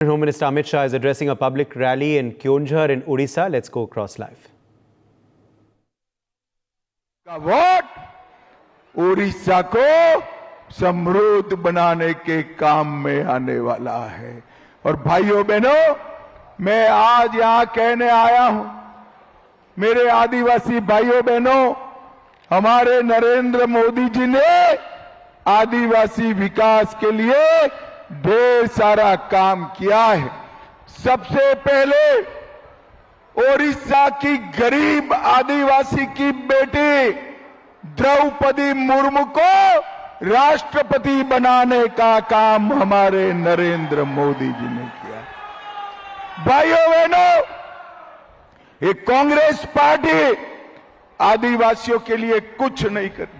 Home Minister Amit Shah is addressing a public rally in Keonjhar in Odisha. Let's go across live. का vote Orissa को समृद्ध बनाने के काम में आने वाला है। और भाइयों बहनों, मैं आज यहां कहने आया हूं, मेरे आदिवासी भाइयों बहनों, हमारे नरेंद्र मोदी जी ने आदिवासी विकास के लिए ढेर सारा काम किया है। सबसे पहले ओडिशा की गरीब आदिवासी की बेटी द्रौपदी मुर्मू को राष्ट्रपति बनाने का काम हमारे नरेंद्र मोदी जी ने किया। भाइयों बहनों, ये कांग्रेस पार्टी आदिवासियों के लिए कुछ नहीं करती।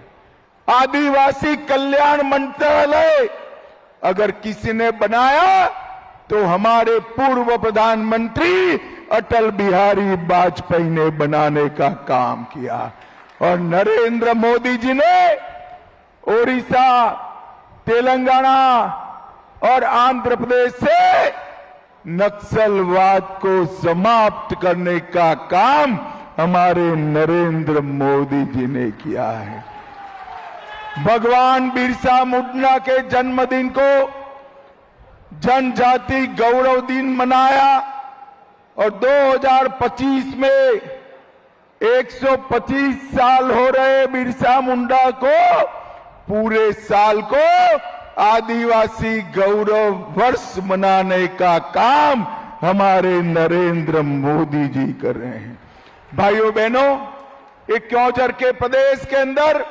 आदिवासी कल्याण मंत्रालय अगर किसी ने बनाया तो हमारे पूर्व प्रधानमंत्री अटल बिहारी वाजपेयी ने बनाने का काम किया। और नरेंद्र मोदी जी ने ओडिशा, तेलंगाना और आंध्र प्रदेश से नक्सलवाद को समाप्त करने का काम हमारे नरेंद्र मोदी जी ने किया है। भगवान बिरसा मुंडा के जन्मदिन को जनजाति गौरव दिन मनाया और 2025 में 125 साल हो रहे बिरसा मुंडा को, पूरे साल को आदिवासी गौरव वर्ष मनाने का काम हमारे नरेंद्र मोदी जी कर रहे हैं। भाइयों बहनों, एक क्योंझर के प्रदेश के अंदर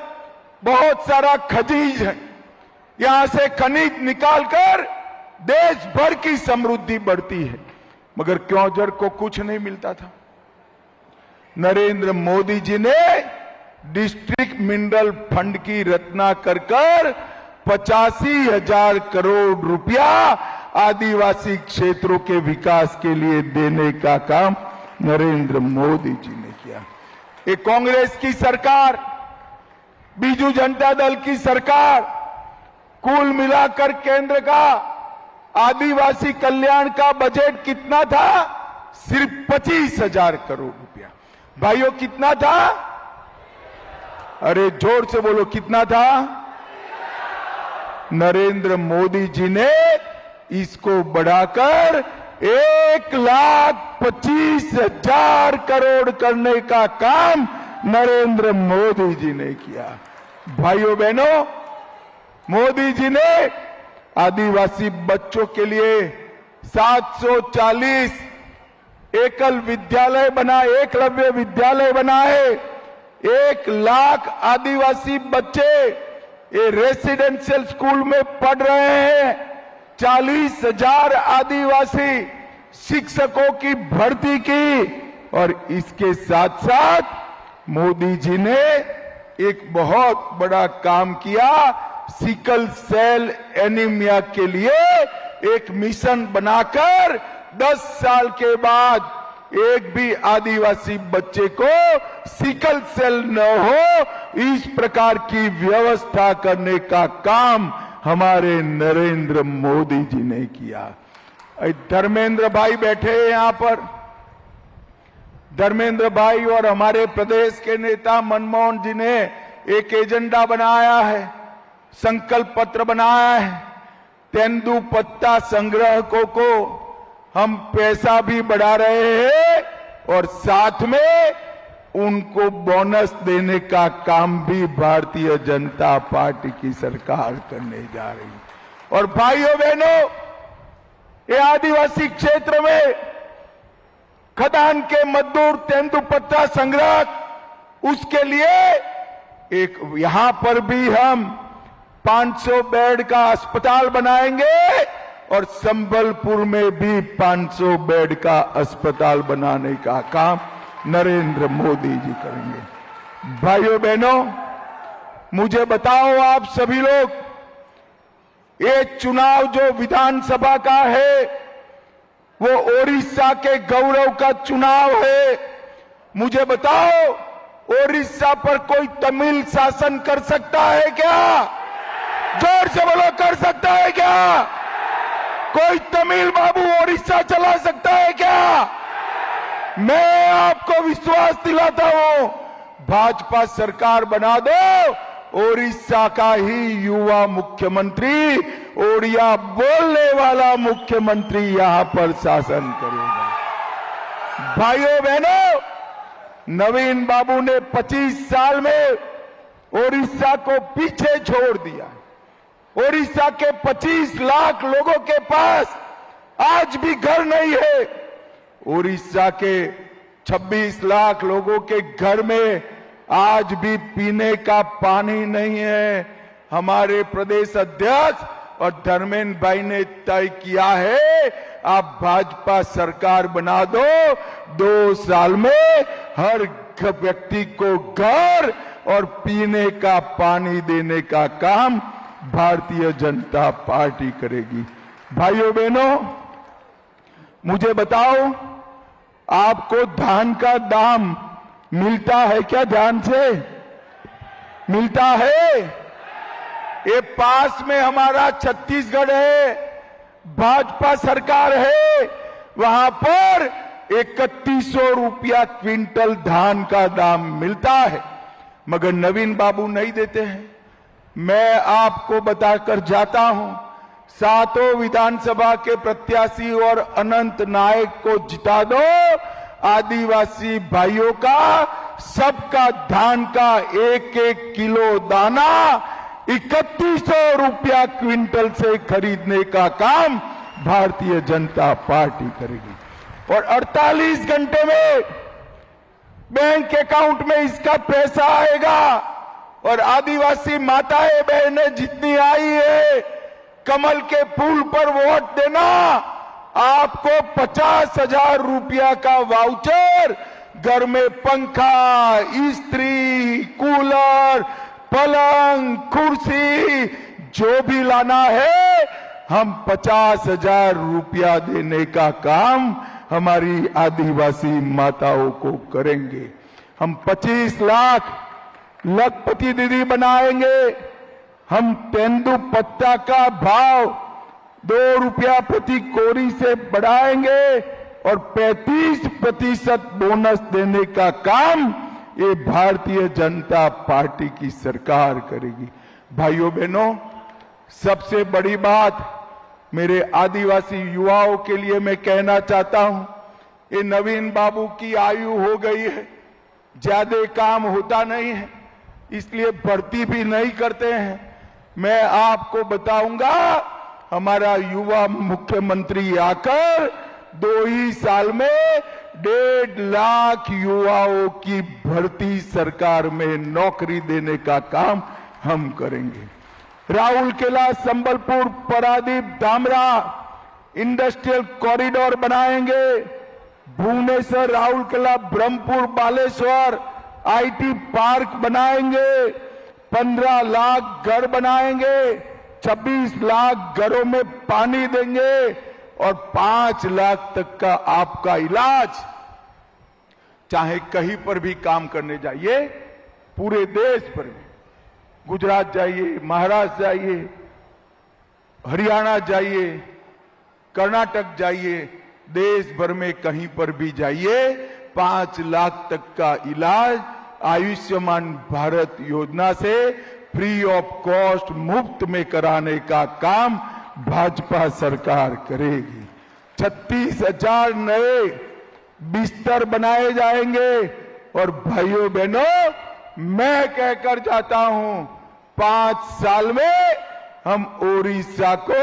बहुत सारा खनिज है। यहां से खनिज निकालकर देश भर की समृद्धि बढ़ती है, मगर क्योंझर को कुछ नहीं मिलता था। नरेंद्र मोदी जी ने डिस्ट्रिक्ट मिनरल फंड की रचना कर 85,000 करोड़ रुपया आदिवासी क्षेत्रों के विकास के लिए देने का काम नरेंद्र मोदी जी ने किया। ये कांग्रेस की सरकार, बीजू जनता दल की सरकार, कुल मिलाकर केंद्र का आदिवासी कल्याण का बजट कितना था? सिर्फ 25,000 करोड़ रुपया। भाइयों, कितना था? अरे जोर से बोलो, कितना था? नरेंद्र मोदी जी ने इसको बढ़ाकर 1,25,000 करोड़ करने का काम नरेंद्र मोदी जी ने किया। भाइयों बहनों, मोदी जी ने आदिवासी बच्चों के लिए 740 एकल विद्यालय बनाए, एकलव्य विद्यालय बनाए। 1 लाख आदिवासी बच्चे ये रेसिडेंशियल स्कूल में पढ़ रहे हैं। 40,000 आदिवासी शिक्षकों की भर्ती की। और इसके साथ साथ मोदी जी ने एक बहुत बड़ा काम किया। सिकल सेल एनीमिया के लिए एक मिशन बनाकर 10 साल के बाद एक भी आदिवासी बच्चे को सिकल सेल न हो, इस प्रकार की व्यवस्था करने का काम हमारे नरेंद्र मोदी जी ने किया। धर्मेंद्र भाई बैठे हैं यहां पर। धर्मेंद्र भाई और हमारे प्रदेश के नेता मनमोहन जी ने एक एजेंडा बनाया है, संकल्प पत्र बनाया है। तेंदुपत्ता संग्राहकों को हम पैसा भी बढ़ा रहे हैं और साथ में उनको बोनस देने का काम भी भारतीय जनता पार्टी की सरकार करने जा रही है। और भाइयों बहनों, ये आदिवासी क्षेत्र में खदान के मजदूर तेंदुपत्ता संग्रह, उसके लिए एक यहां पर भी हम 500 बेड का अस्पताल बनाएंगे और संबलपुर में भी 500 बेड का अस्पताल बनाने का काम नरेंद्र मोदी जी करेंगे। भाइयों बहनों, मुझे बताओ आप सभी लोग, ये चुनाव जो विधानसभा का है वो ओडिशा के गौरव का चुनाव है। मुझे बताओ, ओडिशा पर कोई तमिल शासन कर सकता है क्या? जोर से बोलो, कर सकता है क्या? कोई तमिल बाबू ओडिशा चला सकता है क्या? मैं आपको विश्वास दिलाता हूं, भाजपा सरकार बना दो, ओडिशा का ही युवा मुख्यमंत्री, ओडिया बोलने वाला मुख्यमंत्री यहां पर शासन करेगा। भाइयों बहनों, नवीन बाबू ने 25 साल में ओडिशा को पीछे छोड़ दिया। ओडिशा के 25 लाख लोगों के पास आज भी घर नहीं है। ओडिशा के 26 लाख लोगों के घर में आज भी पीने का पानी नहीं है। हमारे प्रदेश अध्यक्ष और धर्मेंद्र भाई ने तय किया है, आप भाजपा सरकार बना दो, 2 साल में हर व्यक्ति को घर और पीने का पानी देने का काम भारतीय जनता पार्टी करेगी। भाइयों बहनों, मुझे बताओ, आपको धान का दाम मिलता है क्या? ध्यान से मिलता है? ये पास में हमारा छत्तीसगढ़ है, भाजपा सरकार है, वहां पर 3100 रुपया क्विंटल धान का दाम मिलता है, मगर नवीन बाबू नहीं देते हैं। मैं आपको बताकर जाता हूं, 7 विधानसभा के प्रत्याशी और अनंत नायक को जिता दो, आदिवासी भाइयों का सबका धान का 1-1 किलो दाना 3100 रुपया क्विंटल से खरीदने का काम भारतीय जनता पार्टी करेगी और 48 घंटे में बैंक अकाउंट में इसका पैसा आएगा। और आदिवासी माताएं बहनें जितनी आई है, कमल के फूल पर वोट देना, आपको 50,000 रुपया का वाउचर, घर में पंखा, इस्त्री, कूलर, पलंग, कुर्सी जो भी लाना है, हम 50,000 रुपया देने का काम हमारी आदिवासी माताओं को करेंगे। हम 25 लाख लखपति दीदी बनाएंगे। हम तेंदू पत्ता का भाव 2 रुपया प्रति कोरी से बढ़ाएंगे और 35% बोनस देने का काम ये भारतीय जनता पार्टी की सरकार करेगी। भाइयों बहनों, सबसे बड़ी बात मेरे आदिवासी युवाओं के लिए मैं कहना चाहता हूं, ये नवीन बाबू की आयु हो गई है, ज्यादा काम होता नहीं है, इसलिए भर्ती भी नहीं करते हैं। मैं आपको बताऊंगा, हमारा युवा मुख्यमंत्री आकर 2 ही साल में 1.5 लाख युवाओं की भर्ती सरकार में नौकरी देने का काम हम करेंगे। राउरकेला, संबलपुर, पारादीप, धामरा इंडस्ट्रियल कॉरिडोर बनाएंगे। भुवनेश्वर, राउरकेला, ब्रह्मपुर, बालेश्वर आईटी पार्क बनाएंगे। 15 लाख घर बनाएंगे। 26 लाख घरों में पानी देंगे और 5 लाख तक का आपका इलाज, चाहे कहीं पर भी काम करने जाइए, पूरे देश भर में, गुजरात जाइए, महाराष्ट्र जाइए, हरियाणा जाइए, कर्नाटक जाइए, देश भर में कहीं पर भी जाइए, 5 लाख तक का इलाज आयुष्मान भारत योजना से फ्री ऑफ कॉस्ट, मुफ्त में कराने का काम भाजपा सरकार करेगी। 36,000 नए बिस्तर बनाए जाएंगे और भाइयों बहनों, मैं कहकर जाता हूं, 5 साल में हम ओडिशा को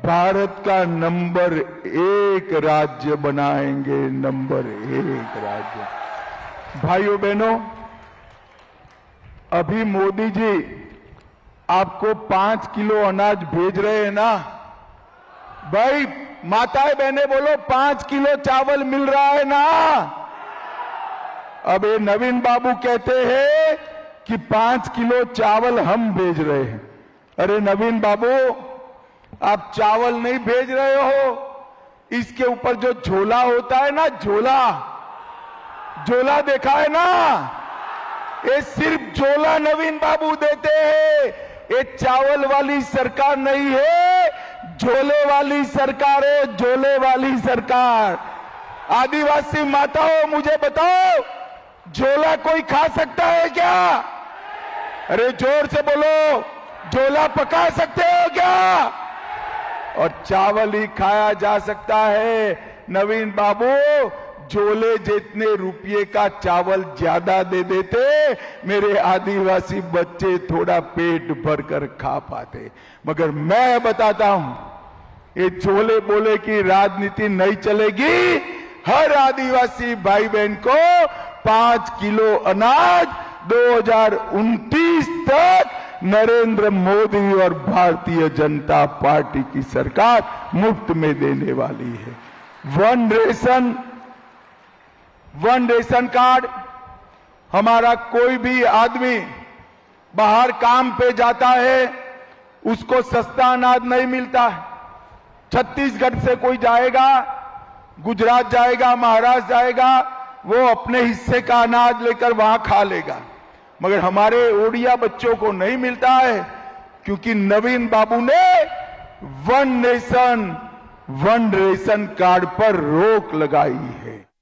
भारत का नंबर 1 राज्य बनाएंगे। नंबर 1 राज्य। भाइयों बहनों, अभी मोदी जी आपको 5 किलो अनाज भेज रहे हैं ना? भाई माताएं बहनें बोलो, 5 किलो चावल मिल रहा है ना? अब ये नवीन बाबू कहते हैं कि 5 किलो चावल हम भेज रहे हैं। अरे नवीन बाबू, आप चावल नहीं भेज रहे हो, इसके ऊपर जो झोला होता है ना, झोला देखा है ना? ये सिर्फ झोला नवीन बाबू देते हैं, ये चावल वाली सरकार नहीं है, झोले वाली सरकार है, झोले वाली सरकार। आदिवासी माताओं मुझे बताओ, झोला कोई खा सकता है क्या? अरे जोर से बोलो, झोला पका सकते हो क्या? और चावल ही खाया जा सकता है। नवीन बाबू झोले जितने रुपये का चावल ज्यादा दे देते, मेरे आदिवासी बच्चे थोड़ा पेट भरकर खा पाते। मगर मैं बताता हूं, ये झोले बोले की राजनीति नहीं चलेगी। हर आदिवासी भाई बहन को 5 किलो अनाज 2029 तक नरेंद्र मोदी और भारतीय जनता पार्टी की सरकार मुफ्त में देने वाली है। वन रेशन कार्ड, हमारा कोई भी आदमी बाहर काम पे जाता है, उसको सस्ता अनाज नहीं मिलता है। छत्तीसगढ़ से कोई जाएगा, गुजरात जाएगा, महाराष्ट्र जाएगा, वो अपने हिस्से का अनाज लेकर वहां खा लेगा। मगर हमारे ओडिया बच्चों को नहीं मिलता है, क्योंकि नवीन बाबू ने one nation one ration card पर रोक लगाई है।